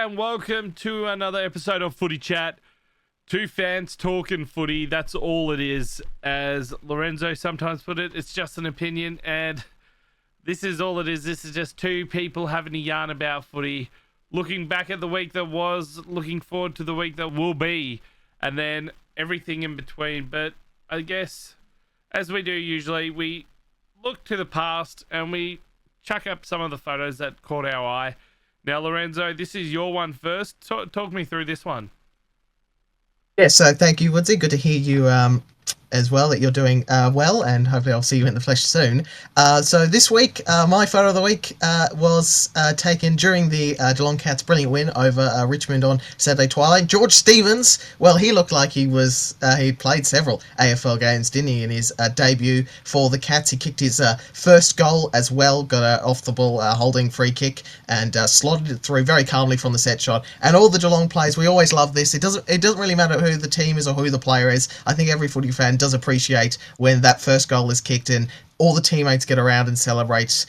and welcome to another episode of Footy Chat. Two fans talking footy, that's all it is. As Lorenzo sometimes put it, it's just an opinion, and this is all it is. This is just two people having a yarn about footy, looking back at the week that was, looking forward to the week that will be, and then everything in between. But I guess, as we do usually, we look to the past and we chuck up some of the photos that caught our eye. Now, Lorenzo, this is your one first. Talk me through this one. Yeah, so thank you, Woodsy. Good to hear you as well, that you're doing well, and hopefully I'll see you in the flesh soon. So this week, my photo of the week was taken during the Geelong Cats' brilliant win over Richmond on Saturday twilight. George Stevens, well, he looked like he played several AFL games, didn't he, in his debut for the Cats. He kicked his first goal as well, got a off-the-ball holding free kick, and slotted it through very calmly from the set shot. And all the Geelong players, we always love this. It doesn't really matter who the team is or who the player is. I think every footy fan does appreciate when that first goal is kicked and all the teammates get around and celebrate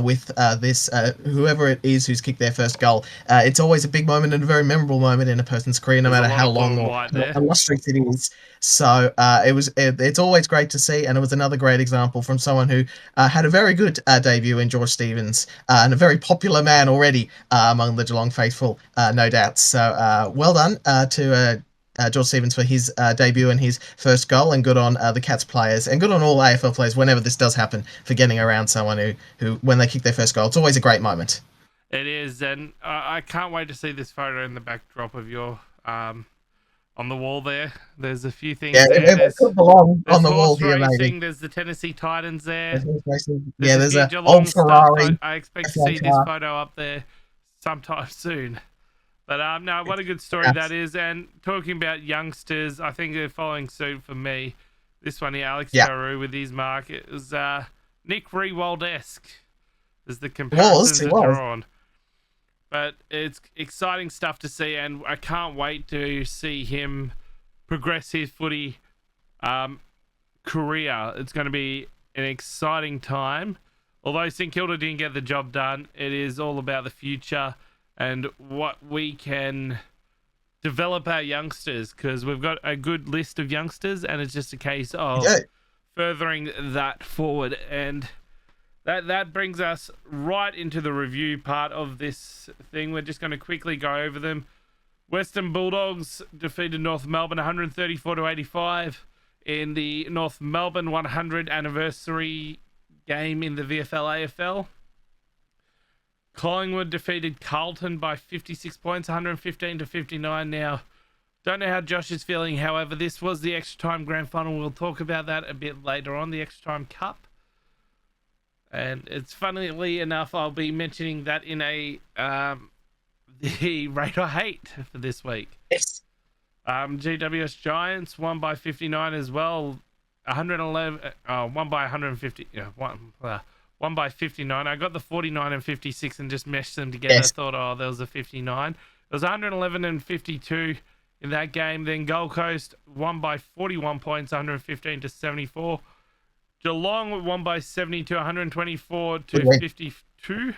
with this whoever it is who's kicked their first goal. It's always a big moment and a very memorable moment in a person's career, no matter how long or illustrious it is. So it's always great to see, and it was another great example from someone who had a very good debut in George Stevens, and a very popular man already among the Geelong faithful, no doubt. So well done to George Stevens for his debut and his first goal, and good on the Cats players, and good on all AFL players whenever this does happen, for getting around someone who when they kick their first goal. It's always a great moment. It is, and I can't wait to see this photo in the backdrop of your on the wall there. There's a few things there. It could belong on the wall here, maybe. There's the Tennessee Titans there. There's an old Ferrari. I expect to see this photo up there sometime soon. But no, what a good story that is. And talking about youngsters, I think they're following suit for me. This one here, Alex Carew with his mark. It was Nick Riewoldt-esque is the comparison drawn. But it's exciting stuff to see, and I can't wait to see him progress his footy career. It's going to be an exciting time. Although St Kilda didn't get the job done, it is all about the future and what we can develop our youngsters, because we've got a good list of youngsters, and it's just a case of furthering that forward. And that brings us right into the review part of this thing. We're just going to quickly go over them. Western Bulldogs defeated North Melbourne 134-85 in the North Melbourne 100 anniversary game in the VFL AFL. Collingwood defeated Carlton by 56 points, 115-59. Now, don't know how Josh is feeling. However, this was the extra time grand final. We'll talk about that a bit later on, the extra time cup. And it's funnily enough, I'll be mentioning that in the rate or hate for this week. Yes. GWS Giants won by 59 as well. 111, won by 150. Won by 59. I got the 49 and 56 and just meshed them together. Yes. I thought, there was a 59. It was 111 and 52 in that game. Then Gold Coast won by 41 points, 115-74. Geelong won by 72, 124-52.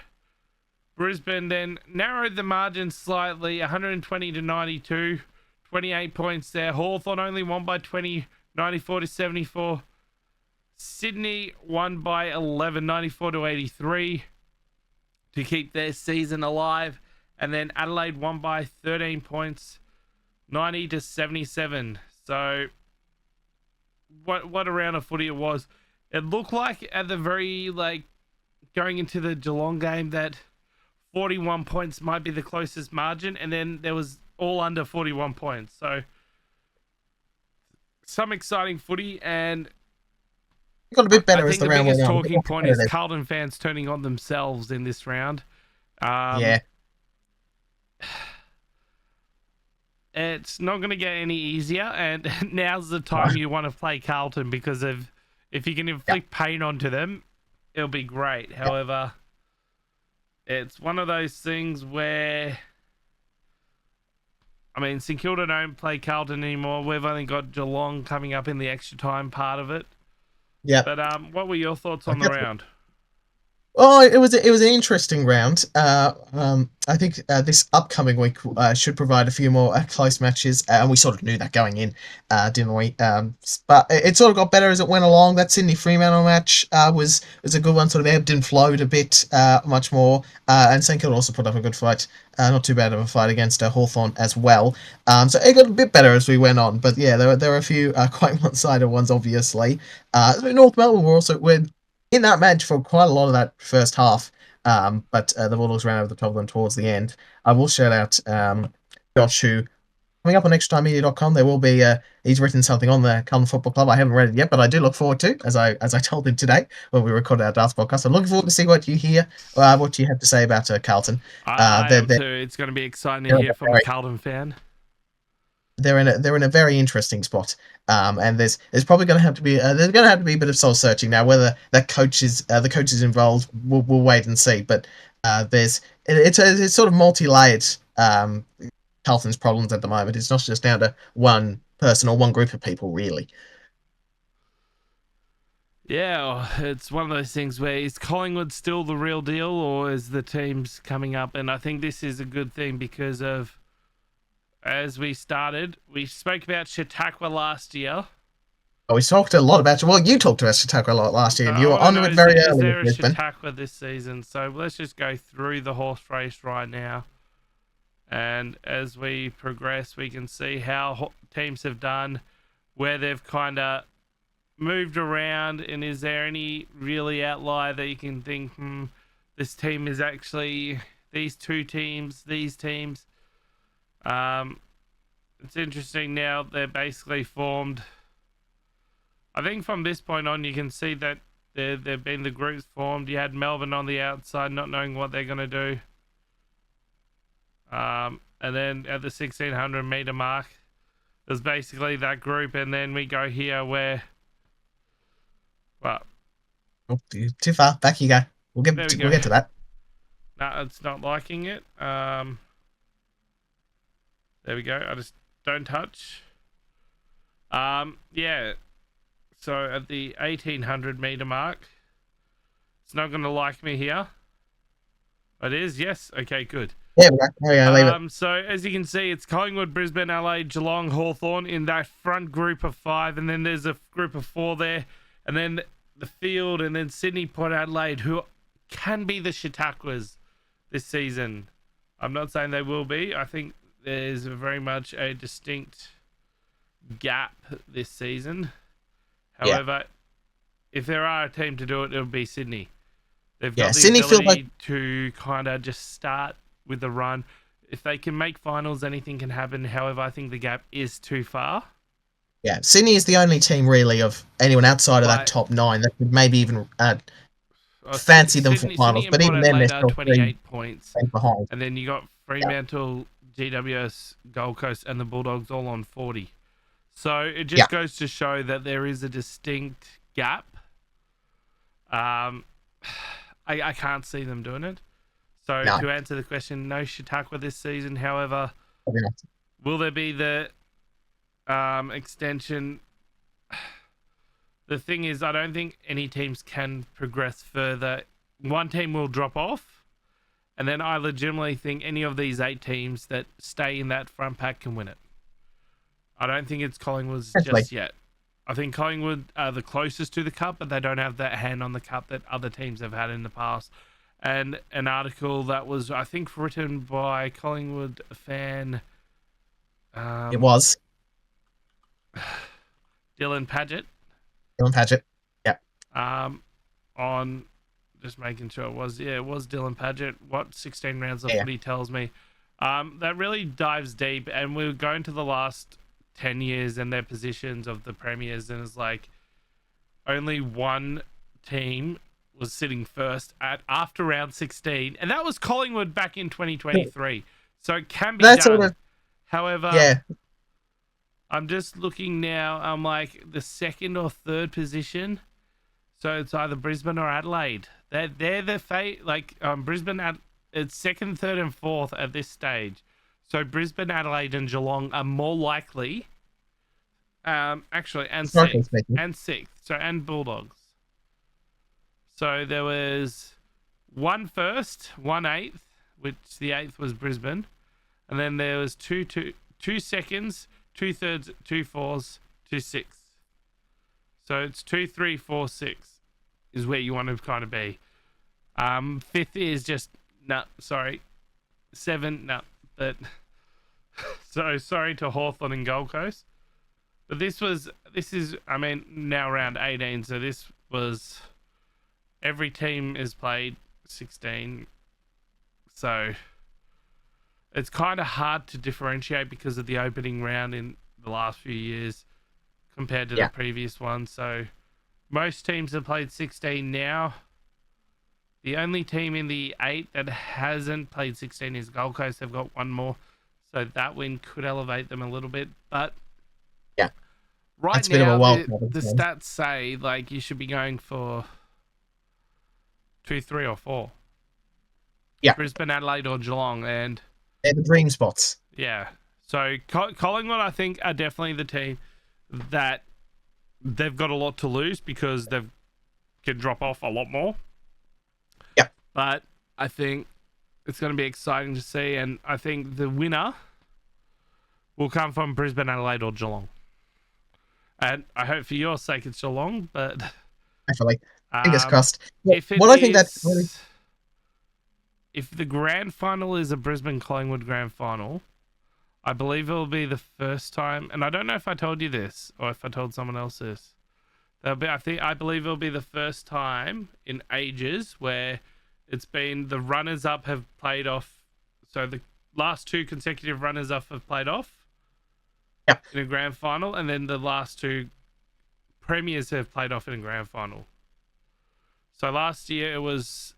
Brisbane then narrowed the margin slightly, 120-92. 28 points there. Hawthorn only won by 20, 94-74. Sydney won by 11, 94-83 to keep their season alive. And then Adelaide won by 13 points, 90-77. So what a round of footy it was. It looked like at the very, going into the Geelong game, that 41 points might be the closest margin. And then there was all under 41 points. So some exciting footy, and got a bit better as the round went on. The biggest talking point is Carlton fans turning on themselves in this round. It's not going to get any easier, and now's the time you want to play Carlton, because if you can inflict pain onto them, it'll be great. However, it's one of those things where, St Kilda don't play Carlton anymore. We've only got Geelong coming up in the extra time part of it. Yeah. But what were your thoughts on the round? Oh, it was an interesting round. I think this upcoming week should provide a few more close matches, and we sort of knew that going in, didn't we? But it sort of got better as it went along. That Sydney Fremantle match was a good one. Sort of ebbed and flowed a bit, much more. And St Kilda also put up a good fight. Not too bad of a fight against Hawthorn as well. So it got a bit better as we went on. But yeah, there were a few quite one-sided ones, obviously. North Melbourne were also when in that match for quite a lot of that first half. But the Bulldogs ran over the top of them towards the end. I will shout out Josh, who coming up on extramedia.com, there will be he's written something on the Carlton Football Club. I haven't read it yet, but I do look forward to, as I told him today when we recorded our Darts podcast. I'm looking forward to see what you hear, what you have to say about Carlton. I am too. It's going to be exciting to hear from a Carlton fan. They're in a very interesting spot, and there's probably going to have to be a bit of soul searching now. Whether that the coaches involved, we'll wait and see. But it's sort of multi-layered. Carlton's problems at the moment. It's not just down to one person or one group of people, really. Yeah, it's one of those things where is Collingwood still the real deal, or is the teams coming up? And I think this is a good thing because of. As we started, we spoke about Chautauqua last year. Oh, we talked a lot about. Well, you talked about Chautauqua a lot last year, and you were onto it very early. Is there a Chautauqua this season? So let's just go through the horse race right now, and as we progress, we can see how teams have done, where they've kind of moved around, and is there any really outlier that you can think, this team is actually these two teams, these teams. It's interesting now they're basically formed. I think from this point on you can see that there've been the groups formed. You had Melbourne on the outside not knowing what they're going to do. And then at the 1600 meter mark there's basically that group, and then we go here where oh, too far back you go. We'll get to that. No, it's not liking it. There we go. I just don't touch. Yeah. So at the 1800 meter mark, it's not going to like me here. It is, yes. Okay, good. There we go. Leave it. So as you can see, it's Collingwood, Brisbane, Adelaide, Geelong, Hawthorn in that front group of 5, and then there's a group of 4 there, and then the field, and then Sydney, Port Adelaide, who can be the Chautauquas this season. I'm not saying they will be. I think there's very much a distinct gap this season. However, if there are a team to do it, it'll be Sydney. They've got the ability to kind of just start with the run. If they can make finals, anything can happen. However, I think the gap is too far. Yeah, Sydney is the only team really of anyone outside of that top 9 that could maybe even fancy them for finals. But even then, they're still 28 points behind. And then you got Fremantle, GWS, Gold Coast, and the Bulldogs all on 40. So it just goes to show that there is a distinct gap. I can't see them doing it. So to answer the question, no Chautauqua this season. However, will there be the extension? The thing is, I don't think any teams can progress further. One team will drop off, and then I legitimately think any of these 8 teams that stay in that front pack can win it. I don't think it's Collingwood just yet. I think Collingwood are the closest to the cup, but they don't have that hand on the cup that other teams have had in the past. And an article that was, I think, written by a Collingwood fan. It was. Dylan Padgett. Yeah. On just making sure it was Dylan Padgett. What 16 rounds of footy tells me. That really dives deep, and we're going to the last 10 years and their positions of the premiers, and it's like only one team was sitting first after round 16, and that was Collingwood back in 2023. So it can be done. However, I'm just looking now. I'm like the second or third position. So it's either Brisbane or Adelaide. They're the fate. Brisbane, it's second, third, and fourth at this stage. So Brisbane, Adelaide, and Geelong are more likely. Actually, and sixth. So and Bulldogs. So there was one first, one eighth, which the eighth was Brisbane, and then there was two seconds, 2/3, 2/4, 2/6. So it's 2, 3, 4, 6 is where you want to kind of be. Fifth is just sorry, 7 but so sorry to Hawthorn and Gold Coast, but this is now round 18, so this was every team is played 16, so it's kind of hard to differentiate because of the opening round in the last few years compared to the previous one. So most teams have played 16 now. The only team in the 8 that hasn't played 16 is Gold Coast. They've got one more, so that win could elevate them a little bit. But right that's now, the stats say like you should be going for 2, 3, or 4. Yeah, Brisbane, Adelaide, or Geelong, and they're the dream spots. Yeah, so Collingwood, I think, are definitely the team that they've got a lot to lose because they can drop off a lot more. Yeah. But I think it's going to be exciting to see, and I think the winner will come from Brisbane, Adelaide, or Geelong. And I hope for your sake it's Geelong, but Definitely. Fingers crossed. If I think that's really... if the grand final is a Brisbane Collingwood grand final, I believe it will be the first time, and I don't know if I told you this or if I told someone else this. I believe it'll be the first time in ages where it's been the runners-up have played off. So the last 2 consecutive runners-up have played off in a grand final, and then the last 2 premiers have played off in a grand final. So last year it was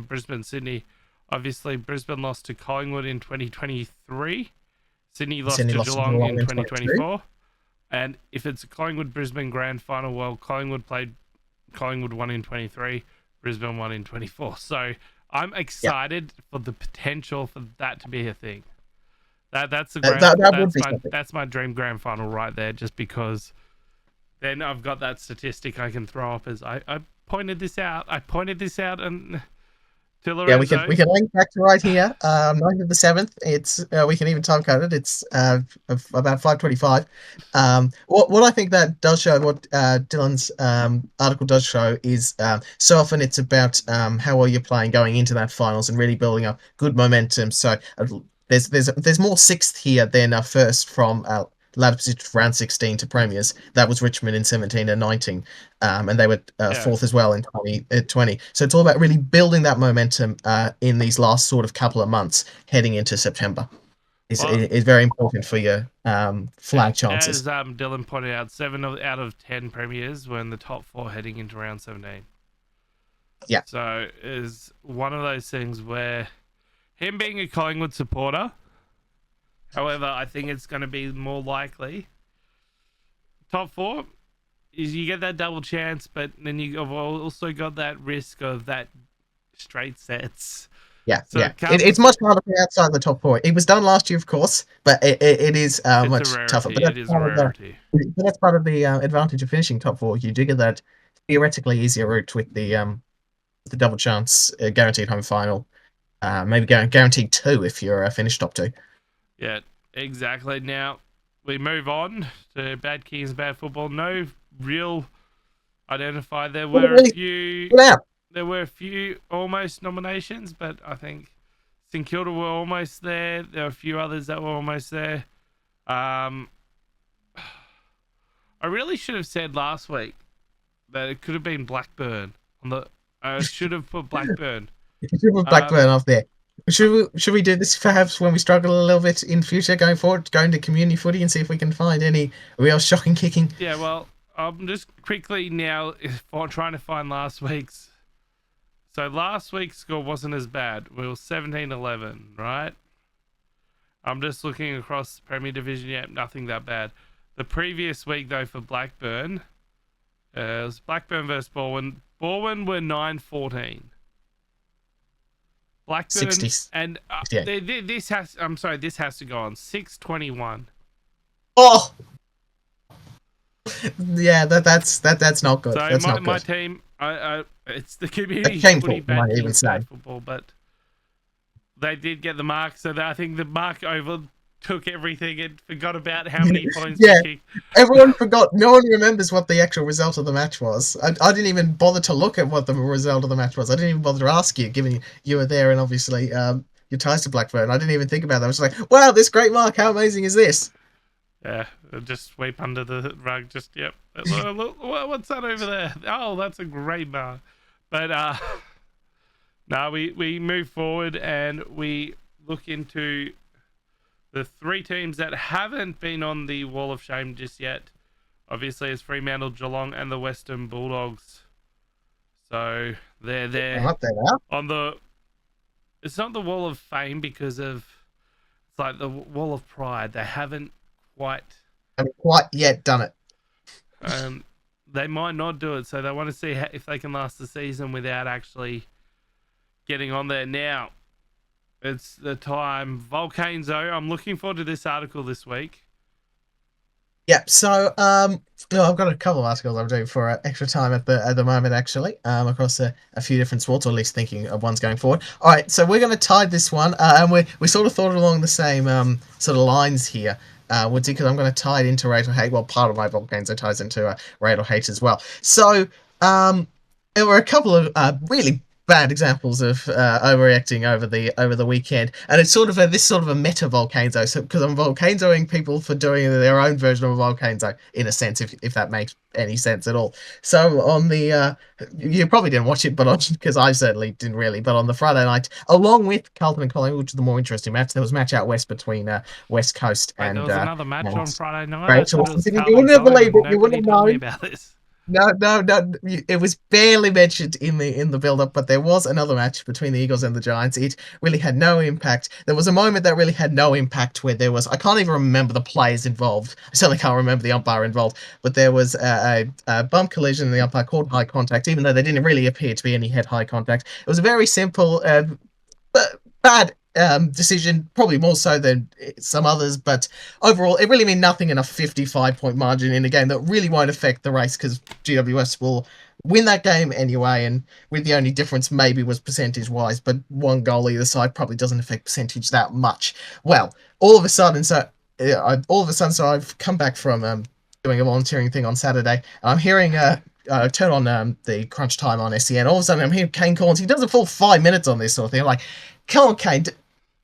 Brisbane, Sydney. Obviously, Brisbane lost to Collingwood in 2023. Sydney lost to Geelong in 2024. And if it's a Collingwood-Brisbane grand final, well, Collingwood won in 23, Brisbane won in 24. So I'm excited for the potential for that to be a thing. That's my dream grand final right there, just because then I've got that statistic I can throw up as I pointed this out. And to Lorenzo. Yeah, we can link back to right here. 9th of the 7th. It's we can even time code it. It's about 5:25. What I think that does show, what Dylan's article does show, is so often it's about how well you're playing going into that finals and really building up good momentum. So there's more 6th here than first from ladder position round 16 to premiers. That was Richmond in 17 and 19, and they were 4th as well in 20. So it's all about really building that momentum in these last sort of couple of months heading into September. Is very important for your flag chances. As Dylan pointed out, 7 out of 10 premiers were in the top 4 heading into round 17. Yeah. So is one of those things where him being a Collingwood supporter. However, I think it's going to be more likely top 4 is you get that double chance, but then you've also got that risk of that straight sets. Yeah, so it's much harder for outside the top 4. It was done last year, of course, but it is much tougher. But it is a rarity. But that's part of the advantage of finishing top 4. You do get that theoretically easier route with the double chance guaranteed home final. Maybe guaranteed 2 if you're finished top 2. Yeah, exactly. Now we move on to Bad Kings, Bad Football. No real identifier. There were a few almost nominations, but I think St Kilda were almost there. There were a few others that were almost there. I really should have said last week that it could have been Blackburn. I should have put Blackburn. You should put Blackburn off there. Should we do this perhaps when we struggle a little bit in future going forward, going to community footy and see if we can find any real shocking kicking? Yeah, well, I'm just quickly now trying to find last week's. So last week's score wasn't as bad. We were 17-11, right? I'm just looking across the Premier Division. Yeah, nothing that bad. The previous week, though, for Blackburn, it was Blackburn versus Baldwin. Baldwin were 9-14. Blackburn 60s. And this has to go on 6-21. Oh, yeah, that's not good. So that's not my good. team, It's the A community footy shameful, you bad might even Kings say. bad football, but they did get the mark. So I think the mark overtook everything and forgot about how many points we Yeah, kicked. everyone forgot. No one remembers what the actual result of the match was. I didn't even bother to look at what the result of the match was. I didn't even bother to ask you, given you were there and obviously your ties to Blackburn. I didn't even think about that. I was like, wow, this great mark. How amazing is this? Yeah, just sweep under the rug. Just yep. Look, what's that over there? Oh, that's a great mark. But no, we move forward and we look into the three teams that haven't been on the wall of shame just yet. Obviously, it's Fremantle, Geelong, and the Western Bulldogs. So they're I'm there up there now. on the. It's not the wall of fame because of. It's like the wall of pride. They haven't quite. I haven't quite yet done it. Um, they might not do it, so they want to see if they can last the season without actually getting on there. Now, it's the time. Volcano. I'm looking forward to this article this week. Yeah, so no, I've got a couple of articles I'm doing for extra time at the moment actually, across a few different sports, or at least thinking of ones going forward. All right, so we're going to tie this one, and we sort of thought along the same sort of lines here, Woodsy, because I'm going to tie it into rate or hate. Well, part of my Volcano ties into rate or hate as well. So there were a couple of really bad examples of overreacting over the weekend, and it's sort of this sort of a meta volcano. So because I'm volcanoing people for doing their own version of a volcano, in a sense, if that makes any sense at all. So on the you probably didn't watch it, but because I certainly didn't really. But on the Friday night, along with Carlton and Collingwood, which is the more interesting match, there was a match out west between West Coast Wait, there and was another match on Friday night. I Great. thought it was You Carlton wouldn't have Collingwood. believed it. You wouldn't Nobody have told me known. about this. No. It was barely mentioned in the build-up, but there was another match between the Eagles and the Giants. It really had no impact. There was a moment that really had no impact where there was, I can't even remember the players involved. I certainly can't remember the umpire involved, but there was a bump collision and the umpire called high contact, even though there didn't really appear to be any head-high contact. It was a very simple bad decision, probably more so than some others, but overall, it really meant nothing in a 55-point margin in a game that really won't affect the race because GWS will win that game anyway, and with the only difference maybe was percentage-wise, but one goal either side probably doesn't affect percentage that much. Well, all of a sudden, so I've come back from doing a volunteering thing on Saturday, and I'm hearing turn on the crunch time on SEN. All of a sudden, I'm hearing Kane Corns. He does a full 5 minutes on this sort of thing. I'm like, come on, Kane.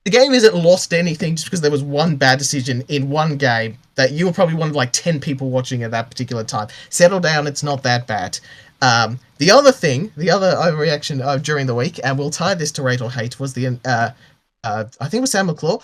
The game isn't lost anything just because there was one bad decision in one game that you were probably one of like 10 people watching at that particular time. Settle down. It's not that bad. The other overreaction during the week, and we'll tie this to rate or hate, was the I think it was Sam McClure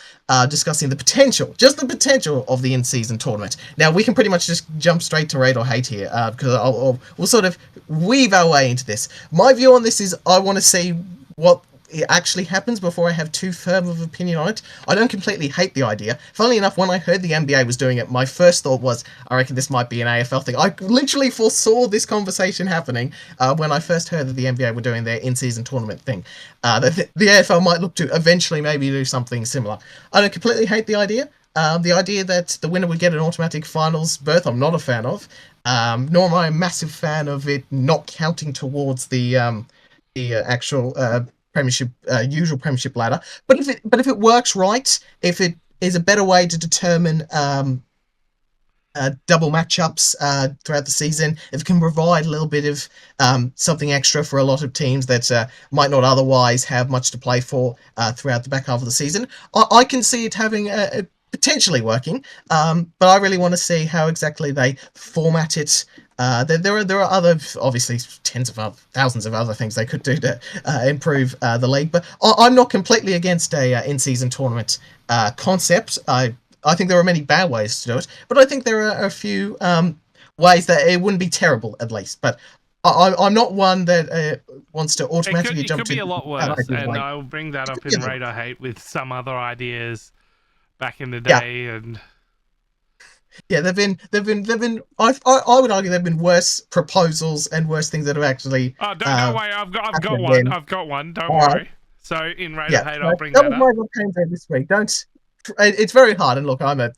discussing the potential of the in-season tournament. Now, we can pretty much just jump straight to rate or hate here because we'll sort of weave our way into this. My view on this is I want to see what it actually happens before I have too firm of an opinion on it. I don't completely hate the idea. Funnily enough, when I heard the NBA was doing it, my first thought was, I reckon this might be an AFL thing. I literally foresaw this conversation happening when I first heard that the NBA were doing their in-season tournament thing. The AFL might look to eventually maybe do something similar. I don't completely hate the idea. The idea that the winner would get an automatic finals berth, I'm not a fan of. Nor am I a massive fan of it not counting towards the actual premiership, usual premiership ladder. But if it works right, if it is a better way to determine double matchups throughout the season, if it can provide a little bit of something extra for a lot of teams that might not otherwise have much to play for throughout the back half of the season, I can see it having potentially working. But I really want to see how exactly they format it. There are other, obviously, thousands of other things they could do to improve the league, but I'm not completely against a in-season tournament concept. I think there are many bad ways to do it, but I think there are a few ways that it wouldn't be terrible, at least. But I'm not one that wants to automatically jump to. It could be a lot worse, and I'll bring that up in Rate or Hate with some other ideas back in the day, and. Yeah, they've been. I would argue they've been worse proposals and worse things that have actually. Oh, don't worry. I've got one. I've got one. Don't worry. So in Rate or Hate, I'll bring that up. That was my campaign this week. Don't. It's very hard, and look, I'm a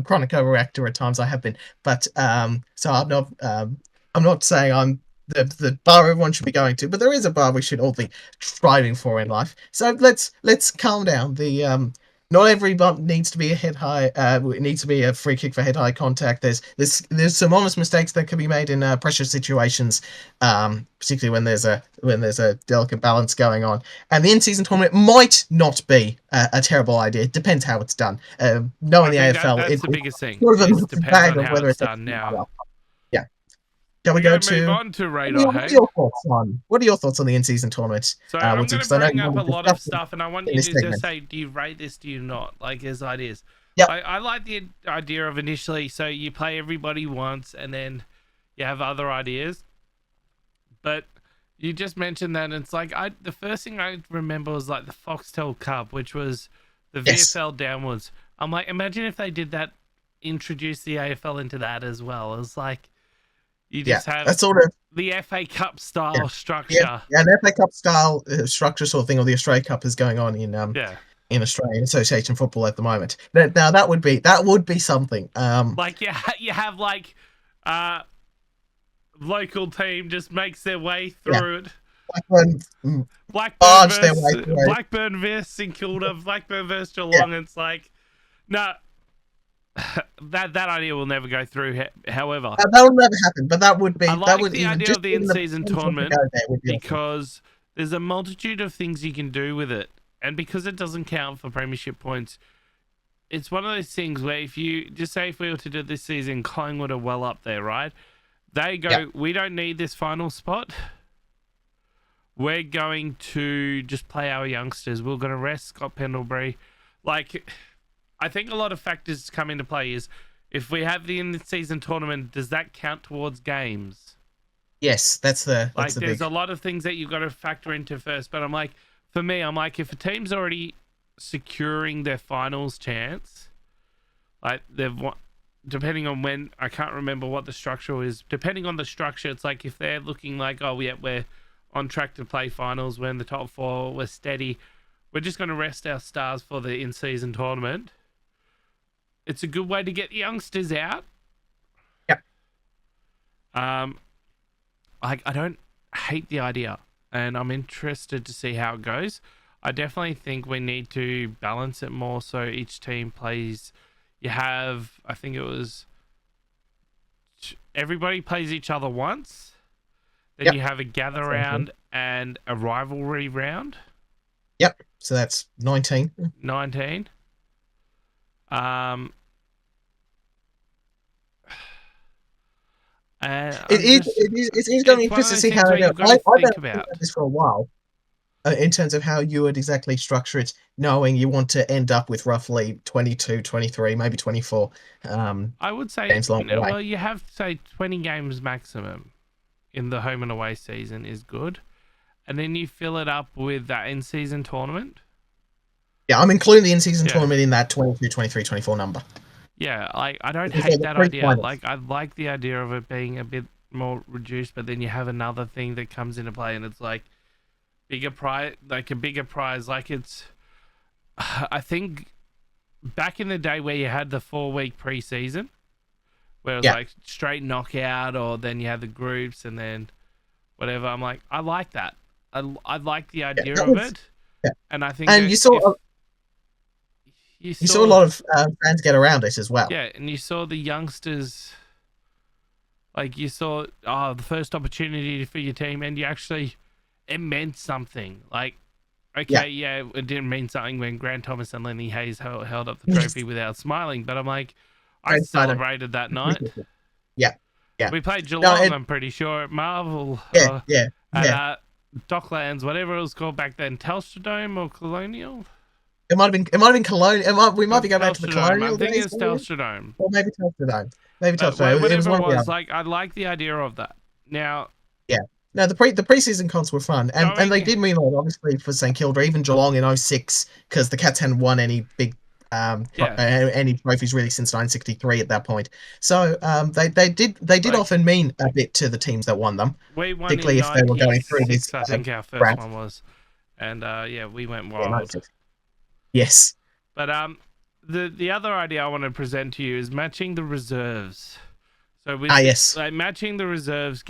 chronic overreactor at times. I have been, but so I'm not. I'm not saying I'm the bar everyone should be going to, but there is a bar we should all be striving for in life. So let's calm down. The not every bump needs to be a head high. It needs to be a free kick for head high contact. There's some honest mistakes that can be made in pressure situations, particularly when there's a delicate balance going on. And the in-season tournament might not be a terrible idea. It depends how it's done. Knowing the AFL, that's the biggest thing. sort of It a depends bag on of how whether it's it's done now. yeah. Shall we We're go going to move to on to radar, what are hey? your thoughts on the in-season tournament? So I'm going to bring up a lot of discussed it stuff, and I want in you this to just segment. say, do you rate this? Do you not? Like, as ideas. Yep. I like the idea of initially, so you play everybody once, and then you have other ideas. But you just mentioned that, and it's like the first thing I remember was like the Foxtel Cup, which was the Yes. VFL downwards. I'm like, imagine if they did that, introduce the AFL into that as well. It's like you just have that's sort of the FA Cup style structure. yeah, an FA Cup style structure sort of thing, or the Australia Cup is going on in Australian Association football at the moment. Now that would be something. Like you have like local team just makes their way through it. Blackburn versus St Kilda, Blackburn versus Geelong. Yeah. It's like no. That idea will never go through. However, that will never happen. But that would be. I like that would the idea of the in-season tournament because there's a multitude of things you can do with it, and because it doesn't count for premiership points, it's one of those things where if you just say if we were to do this season, Collingwood are well up there, right? They go, we don't need this final spot. We're going to just play our youngsters. We're going to rest Scott Pendlebury, like. I think a lot of factors come into play is if we have the in-season tournament, does that count towards games? Yes, that's there's a lot of things that you've got to factor into first. But for me, if a team's already securing their finals chance, like depending on when, I can't remember what the structure is. Depending on the structure, it's like if they're looking like, oh yeah, we're on track to play finals, we're in the top four, we're steady, we're just going to rest our stars for the in-season tournament. It's a good way to get the youngsters out. Yep. I don't hate the idea, and I'm interested to see how it goes. I definitely think we need to balance it more so each team plays. You have, I think it was, everybody plays each other once. Then you have a gather round and a rivalry round. Yep. So that's 19. 19. It is going to be interesting to see how it goes. I've been thinking about this for a while, in terms of how you would exactly structure it, knowing you want to end up with roughly 22, 23, maybe 24 I would say, games long way. Well, you have, say, 20 games maximum in the home and away season is good. And then you fill it up with that in-season tournament. Yeah, I'm including the in-season tournament in that 22, 23, 24 number. Yeah, I don't hate that idea. I like the idea of it being a bit more reduced, but then you have another thing that comes into play, and it's like a bigger prize. Like I think back in the day where you had the 4-week preseason, where it was like straight knockout, or then you had the groups and then whatever. I'm like, I like that. I like the idea of it, and I think. And you saw a lot of fans get around it as well. Yeah, and you saw the youngsters. Like you saw, the first opportunity for your team, and it meant something. Like, okay, it didn't mean something when Grant Thomas and Lenny Hayes held up the trophy without smiling, but I'm like, I celebrated that night. Yeah. We played Geelong, I'm pretty sure, at Marvel. Docklands, whatever it was called back then, Telstra Dome or Colonial. It might have been Colonial. We might be going back to the Colonial. I think it's Telstra Dome. Or maybe Telstra Dome. Whatever it was, like, I like the idea of that. Now, the preseason comps were fun, and they did mean a lot, obviously, for St Kilda, even Geelong in 06, because the Cats hadn't won any big any trophies really since 1963 at that point. So they did often mean a bit to the teams that won them, we won particularly if they were going through this. I think our first one was, and we went wild. Yes. But the other idea I want to present to you is matching the reserves. So with yes, like matching the reserves,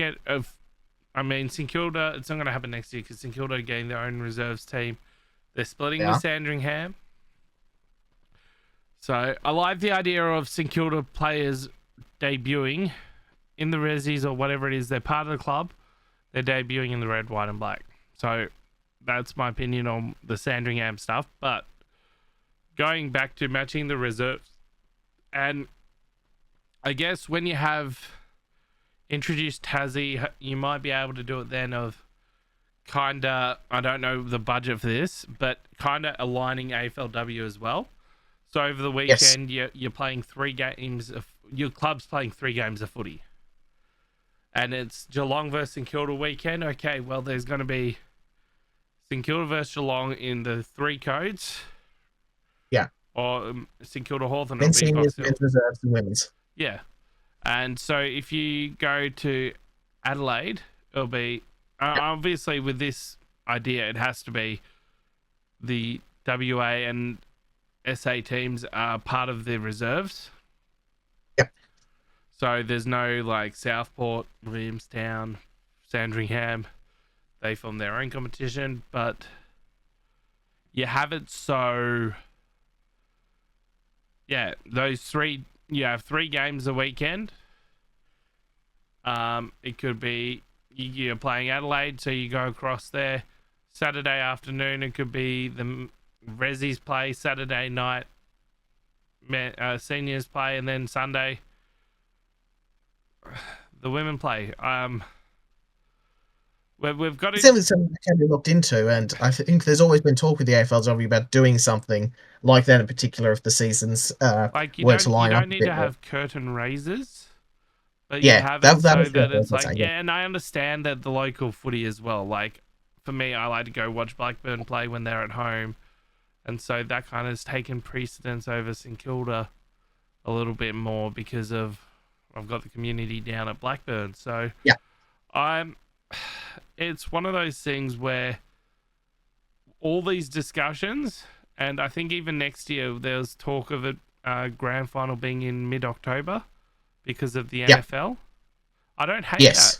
I mean, St Kilda, it's not going to happen next year because St Kilda are getting their own reserves team. They're splitting with Sandringham. So I like the idea of St Kilda players debuting in the Resies or whatever it is. They're part of the club. They're debuting in the red, white, and black. So that's my opinion on the Sandringham stuff. But going back to matching the reserves, and I guess when you have introduced Tassie, you might be able to do it then of kinda, I don't know the budget for this, but kinda aligning AFLW as well. So over the weekend, you're playing 3 games your club's playing 3 games of footy, and it's Geelong versus St Kilda weekend. Okay, well there's going to be St Kilda versus Geelong in the 3 codes. Yeah. Or St Kilda Hawthorn. Men's seniors, men's reserves, and women's. Yeah. And so if you go to Adelaide, it'll be obviously with this idea, it has to be the WA and SA teams are part of the reserves. Yep. So there's no like Southport, Williamstown, Sandringham. They form their own competition, but you have it so. Yeah, those 3. You have 3 games a weekend. It could be you're playing Adelaide, so you go across there. Saturday afternoon, it could be the Resies play. Saturday night, seniors play, and then Sunday, the women play. We've got it. It's something that can be looked into, and I think there's always been talk with the AFLW about doing something like that in particular if the seasons like you were to line up. You don't need to have curtain raisers, but yeah, you have it so that it's like and I understand that the local footy as well. Like for me, I like to go watch Blackburn play when they're at home, and so that kind of has taken precedence over St Kilda a little bit more because of I've got the community down at Blackburn. So yeah, it's one of those things where all these discussions, and I think even next year there's talk of a grand final being in mid-October because of the NFL. I don't hate that.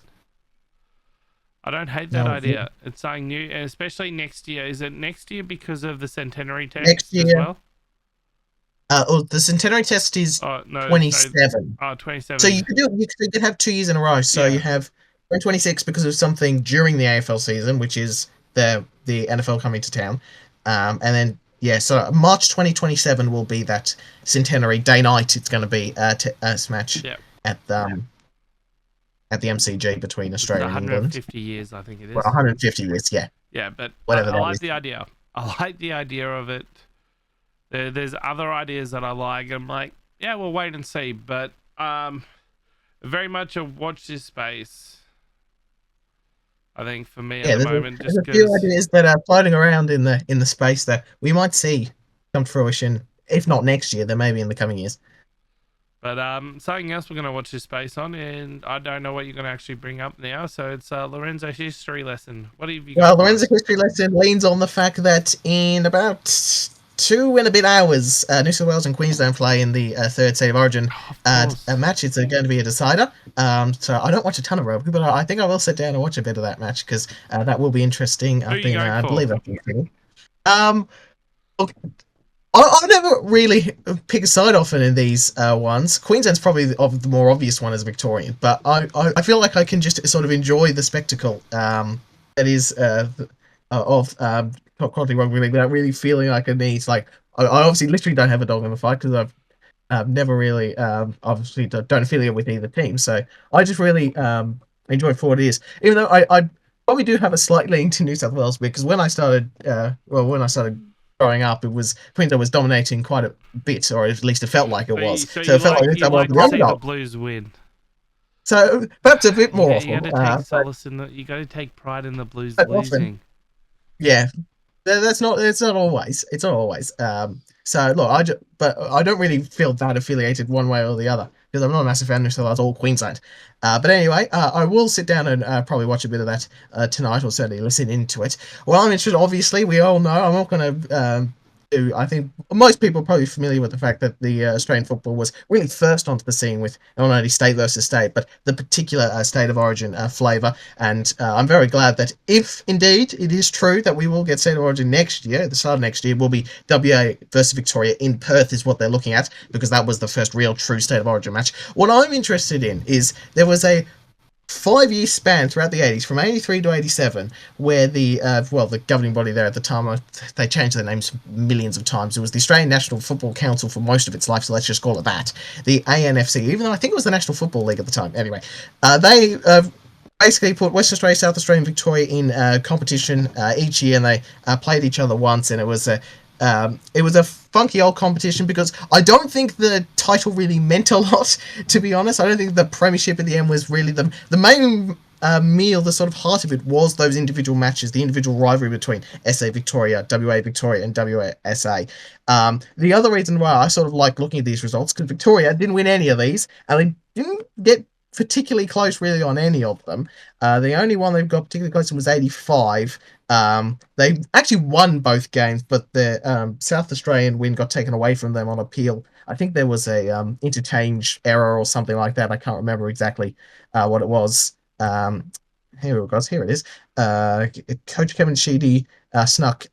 I don't hate that idea. It's something new, and especially next year. Is it next year because of the centenary test next year, as well? The centenary test is 27. 27. So you could have 2 years in a row. So you have 2026 because of something during the AFL season, which is the NFL coming to town, and then so March 2027 will be that centenary day night. It's going to be a match at the MCG between Australia and England. 150 years, I think it is. Well, 150 years, yeah. Yeah, but whatever. I like the idea. I like the idea of it. There's other ideas that I like. I'm like, yeah, we'll wait and see. But very much a watch this space. I think for me at the moment, there's a few ideas that are floating around in the space that we might see come to fruition. If not next year, then maybe in the coming years. But something else we're going to watch this space on, and I don't know what you're going to actually bring up now. So it's Lorenzo's history lesson. What have you got? Well, Lorenzo's history lesson leans on the fact that in about 2 and a bit hours, New South Wales and Queensland play in the third State of Origin match. It's going to be a decider. So I don't watch a ton of rugby, but I think I will sit down and watch a bit of that match because that will be interesting. I believe I've been look, I never really pick a side often in these ones. Queensland's probably the more obvious one as Victorian, but I feel like I can just sort of enjoy the spectacle that is of quality rugby league without really feeling like a need. Like I obviously literally don't have a dog in the fight because I've never really obviously don't affiliate with either team. So I just really enjoy it for what it is. Even though I probably do have a slight lean to New South Wales because when I started growing up, it was Queensland was dominating quite a bit, or at least it felt like it was. So it felt like to see the Blues win. So perhaps a bit more often. You got to take solace in you got to take pride in the Blues losing. Often, yeah, it's not always. It's not always. So look, but I don't really feel that affiliated one way or the other because I'm not a massive fan of New South Wales or Queensland. But anyway, I will sit down and probably watch a bit of that tonight, or certainly listen into it. Well, I'm interested. Obviously, we all know I'm not going to I think most people are probably familiar with the fact that the Australian football was really first onto the scene with not only state versus state, but the particular state of origin flavour. And I'm very glad that if indeed it is true that we will get state of origin next year, at the start of next year will be WA versus Victoria in Perth is what they're looking at, because that was the first real true state of origin match. What I'm interested in is there was a 5 year span throughout the 80s, from 83 to 87, where the governing body there at the time, they changed their names millions of times. It was the Australian National Football Council for most of its life, so let's just call it that. The ANFC, even though I think it was the National Football League at the time. Anyway, they basically put West Australia, South Australia, and Victoria in competition each year, and they played each other once, and it was a funky old competition because I don't think the title really meant a lot, to be honest. I don't think the premiership in the end was really the main meal, the sort of heart of it was those individual matches, the individual rivalry between SA Victoria, WA Victoria, and WSA. The other reason why I sort of like looking at these results, because Victoria didn't win any of these, and they didn't get particularly close really on any of them. The only one they've got particularly close to was 85. They actually won both games, but the South Australian win got taken away from them on appeal. I think there was a interchange error or something like that. I can't remember exactly what it was. Here it goes. Here it is. Coach Kevin Sheedy snuck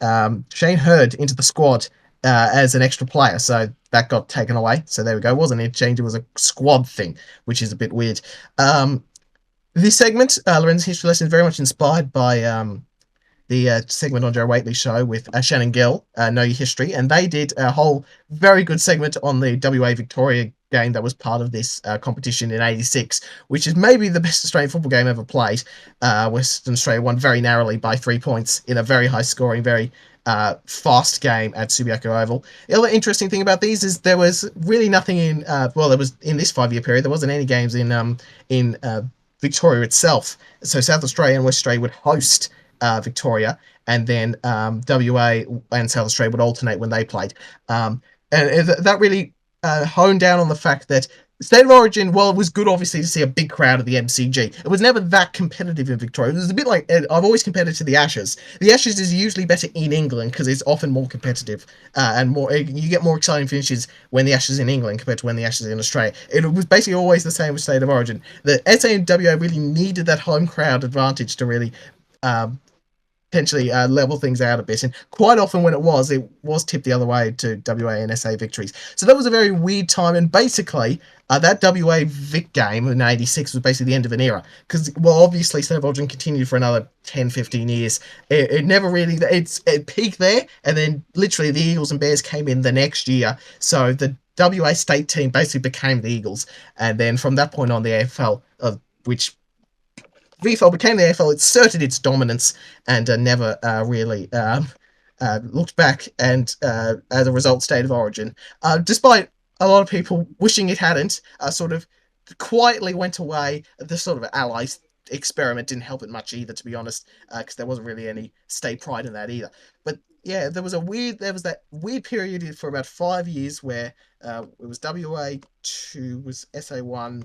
Shane Hurd into the squad as an extra player, so that got taken away. So there we go. It wasn't an interchange; it was a squad thing, which is a bit weird. This segment, Lorenzo's History Lesson, is very much inspired by the segment on Joe Waitley's show with Shannon Gill, Know Your History, and they did a whole very good segment on the WA Victoria game that was part of this competition in '86, which is maybe the best Australian football game ever played. Western Australia won very narrowly by 3 points in a very high-scoring, very fast game at Subiaco Oval. The other interesting thing about these is there was really nothing in there was in this 5 year period there wasn't any games in Victoria itself. So South Australia and West Australia would host Victoria, and then WA and South Australia would alternate when they played. And that really honed down on the fact that State of Origin, well, it was good, obviously, to see a big crowd at the MCG. It was never that competitive in Victoria. It was a bit like, I've always compared it to the Ashes. The Ashes is usually better in England because it's often more competitive and more. You get more exciting finishes when the Ashes in England compared to when the Ashes in Australia. It was basically always the same with State of Origin. The SA and WA really needed that home crowd advantage to really potentially level things out a bit. And quite often when it was tipped the other way to WA and SA victories. So that was a very weird time. And basically, that WA Vic game in '86 was basically the end of an era. Because, well, obviously, State of Origin continued for another 10, 15 years. It never really, it peaked there. And then literally the Eagles and Bears came in the next year. So the WA state team basically became the Eagles. And then from that point on, the AFL, which VFL became the AFL, it asserted its dominance and never really looked back, and as a result, State of Origin, despite a lot of people wishing it hadn't, sort of quietly went away. The sort of allies experiment didn't help it much either, to be honest, because there wasn't really any state pride in that either. But yeah, there was that weird period for about 5 years where it was WA2, was SA1.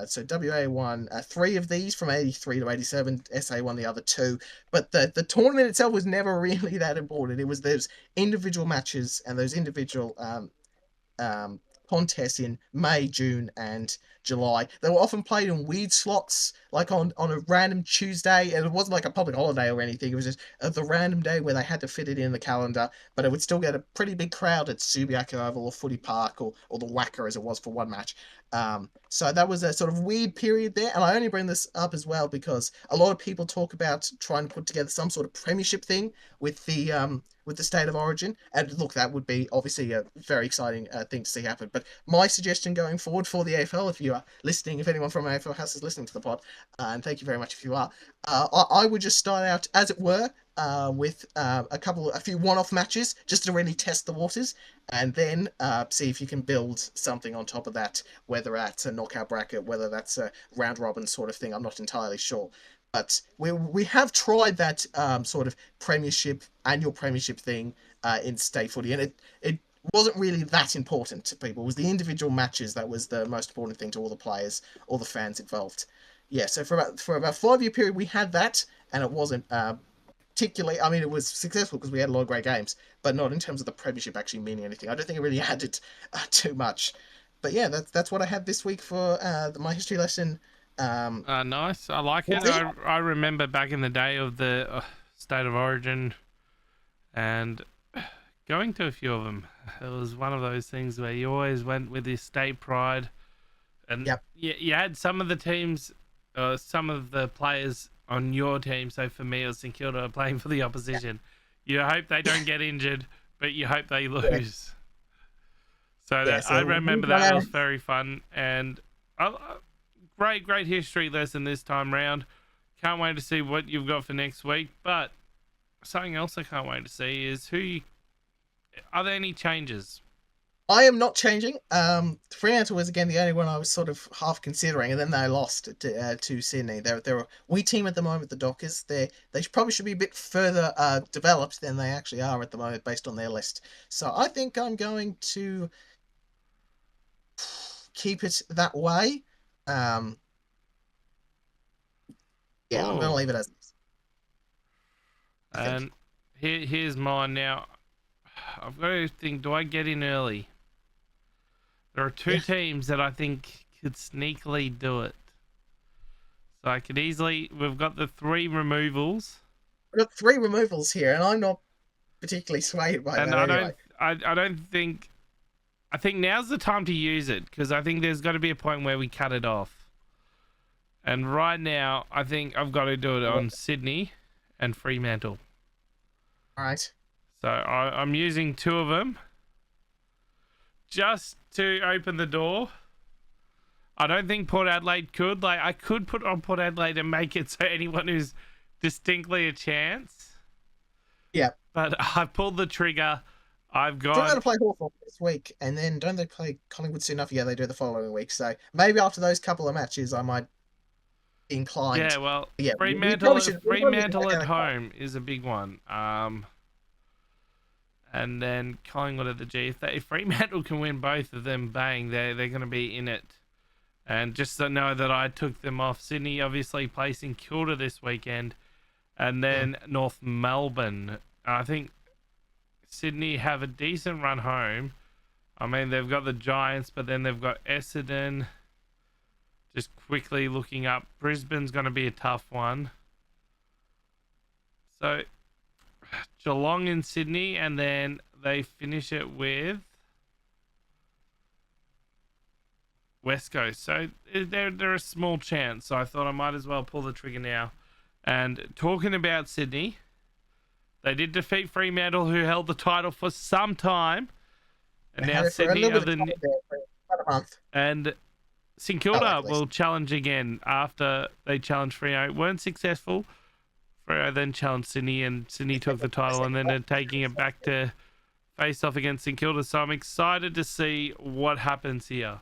So WA won 3 of these from 83 to 87. SA won the other 2. But the tournament itself was never really that important. It was those individual matches and those individual contests in May, June, and July. They were often played in weird slots, like on a random Tuesday, and it wasn't like a public holiday or anything. It was just the random day where they had to fit it in the calendar, but it would still get a pretty big crowd at Subiaco Oval or Footy Park or the Wacker as it was for one match. So that was a sort of weird period there, and I only bring this up as well because a lot of people talk about trying to put together some sort of premiership thing with the State of Origin, and look, that would be obviously a very exciting thing to see happen. But my suggestion going forward for the AFL, if you are listening, if anyone from AFL House is listening to the pod, and thank you very much if you are, I would just start out, as it were, with a few one-off matches just to really test the waters, and then see if you can build something on top of that, whether that's a knockout bracket, whether that's a round robin sort of thing. I'm not entirely sure. But we have tried that sort of annual premiership thing in state footy, and it wasn't really that important to people. It was the individual matches that was the most important thing to all the players, all the fans involved. Yeah, so for about 5 year period we had that, and it wasn't particularly, I mean, it was successful because we had a lot of great games, but not in terms of the premiership actually meaning anything. I don't think it really added too much. But yeah, that's what I have this week for my history lesson. Nice. I like it. Woodsy? I remember back in the day of the State of Origin and going to a few of them. It was one of those things where you always went with this state pride. And Yep. you had some of the teams, some of the players on your team. So for me, it was St Kilda playing for the opposition. You hope they don't get injured, but you hope they lose. So, Yeah, I so remember that. It was very fun. And great history lesson this time round. Can't wait to see what you've got for next week. But something else I can't wait to see is are there any changes? I am not changing. Fremantle was again the only one I was sort of half considering, and then they lost to Sydney. They're a wee team at the moment, the Dockers. They probably should be a bit further developed than they actually are at the moment, based on their list. So I think I'm going to keep it that way. Yeah, I'm going to leave it as is. And here's mine now. I've got to think, do I get in early? There are two teams that I think could sneakily do it. So I could easily... We've got the 3 removals. We've got 3 removals here, and I'm not particularly swayed by that anyway. I don't think... I think now's the time to use it, because I think there's got to be a point where we cut it off. And right now, I think I've got to do it on Sydney and Fremantle. All right. So I'm using 2 of them just to open the door. I don't think Port Adelaide could. Like, I could put on Port Adelaide and make it so anyone who's distinctly a chance. Yeah. But I pulled the trigger. I've got... They're going to play Hawthorn this week, and then don't they play Collingwood soon enough? Yeah, they do the following week. So maybe after those couple of matches, I might be inclined. Yeah, well, yeah, Fremantle at home is a big one. And then Collingwood at the G. If Fremantle can win both of them, bang, they're going to be in it. And just to know that I took them off. Sydney obviously placing Kilda this weekend. And then North Melbourne. I think Sydney have a decent run home. I mean, they've got the Giants, but then they've got Essendon. Just quickly looking up. Brisbane's going to be a tough one. So... Geelong in Sydney, and then they finish it with West Coast. So they're a small chance. So I thought I might as well pull the trigger now. And talking about Sydney, they did defeat Fremantle, who held the title for some time. And now Sydney are the... And St Kilda will challenge again after they challenged Freo. Weren't successful. Freo then challenged Sydney, and Sydney took the title, and then they're taking it back to face off against St Kilda. So I'm excited to see what happens here.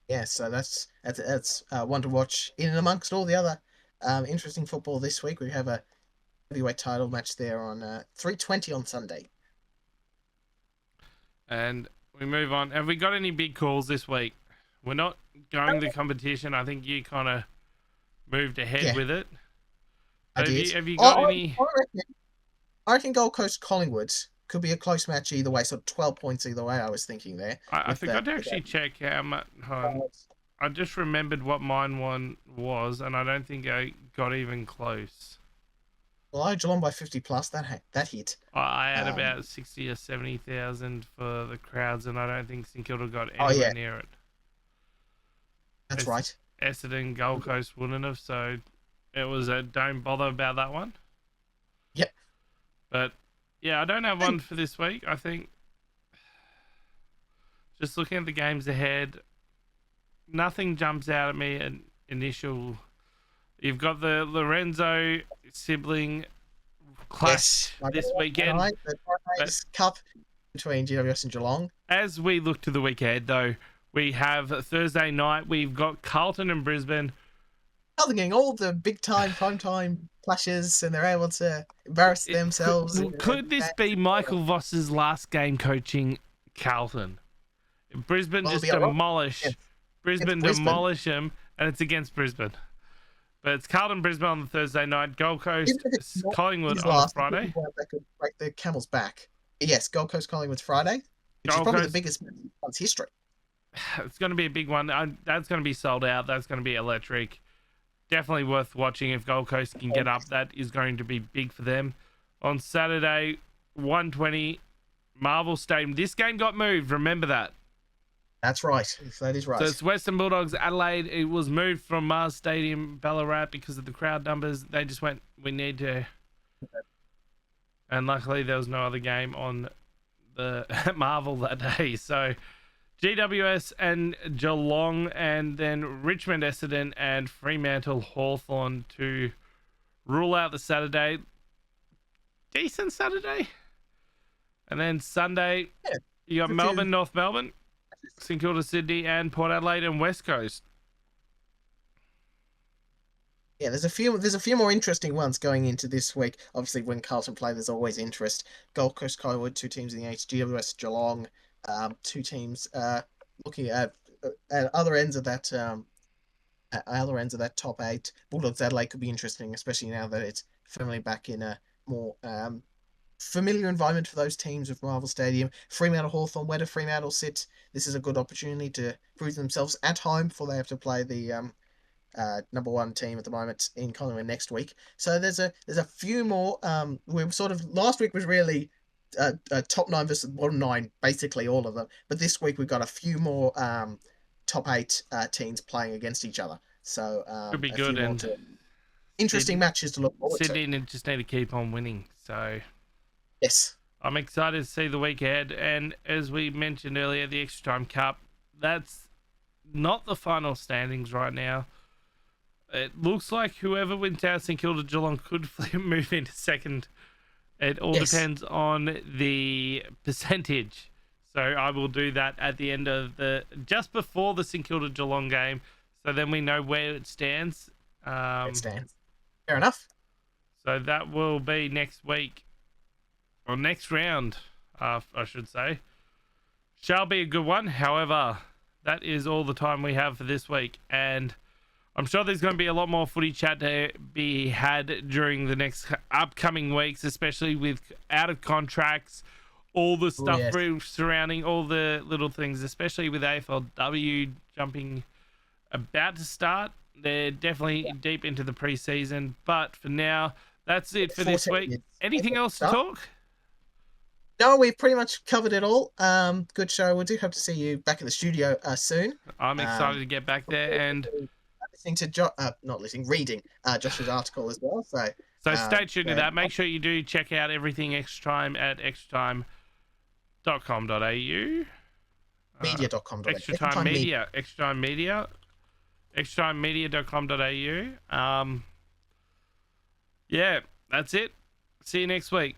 Yeah, so that's one to watch in and amongst all the other interesting football this week. We have a heavyweight title match there on 3:20 on Sunday. And we move on. Have we got any big calls this week? We're not going the competition. I think you kind of moved ahead with it. I did. Have you got any? I reckon Gold Coast Collingwood could be a close match either way. So 12 points either way. I was thinking there. I forgot to actually check how much. I just remembered what mine one was, and I don't think I got even close. Well, I Geelong by 50 plus. That hit. I had about 60 or 70,000 for the crowds, and I don't think St Kilda got anywhere near it. That's right. Essendon, Gold Coast wouldn't have, so it was a don't bother about that one. Yep. But yeah, I don't have one for this week. I think just looking at the games ahead, nothing jumps out at me at initial. You've got the Lorenzo sibling clash this weekend. The Cup between GWS and Geelong. As we look to the week ahead, though, we have Thursday night. We've got Carlton and Brisbane. Carlton getting all the big time, prime time clashes, and they're able to embarrass themselves. Could this be Michael Voss's last game coaching Carlton? Brisbane just demolish. Brisbane demolish them, and it's against Brisbane. But it's Carlton Brisbane on the Thursday night, Gold Coast Even if it's not Collingwood his on the last, Friday. they could break the camel's back. Yes, Gold Coast Collingwood's Friday, which is probably the biggest match in club's history. It's going to be a big one. That's going to be sold out. That's going to be electric. Definitely worth watching if Gold Coast can get up. That is going to be big for them. On Saturday, 1:20, Marvel Stadium. This game got moved. Remember that. That's right. That is right. So it's Western Bulldogs, Adelaide. It was moved from Mars Stadium, Ballarat, because of the crowd numbers. They just went, we need to. And luckily, there was no other game on the Marvel that day. So GWS and Geelong, and then Richmond, Essendon, and Fremantle, Hawthorn to rule out the Saturday. Decent Saturday. And then Sunday, you got Melbourne, North Melbourne, St Kilda, Sydney, and Port Adelaide and West Coast. Yeah, there's a few more interesting ones going into this week. Obviously, when Carlton play, there's always interest. Gold Coast, Collingwood, 2 teams in the H. GWS, Geelong, 2 teams looking at other ends of that top 8. Bulldogs Adelaide could be interesting, especially now that it's firmly back in a more familiar environment for those teams with Marvel Stadium. Fremantle, Hawthorn, where do Fremantle sit? This is a good opportunity to prove themselves at home before they have to play the number 1 team at the moment in Collingwood next week. So there's a few more. We sort of last week was really top 9 versus bottom 9, basically all of them. But this week we've got a few more top 8 teams playing against each other. So could be good, and interesting matches to look forward to. Sydney just need to keep on winning. So yes, I'm excited to see the week ahead. And as we mentioned earlier, the Extra Time Cup, that's not the final standings right now. It looks like whoever wins out St Kilda Geelong could move into second. It all depends on the percentage. So I will do that at the end of just before the St Kilda Geelong game. So then we know where it stands. It stands. Fair enough. So that will be next week. Or next round, I should say. Shall be a good one. However, that is all the time we have for this week. And I'm sure there's going to be a lot more footy chat to be had during the next upcoming weeks, especially with out of contracts, all the stuff surrounding all the little things, especially with AFLW jumping about to start. They're definitely deep into the preseason. But for now, that's it for this week. Anything else to talk? No, we've pretty much covered it all. Good show. We do hope to see you back in the studio soon. I'm excited to get back there and listening to reading Josh's article as well. So stay tuned to that. Make sure you do check out everything Extra Time at extratime.com.au. Media.com.au. Extra Time Media. Extra Time Media. extratimemedia.com.au. Yeah, that's it. See you next week.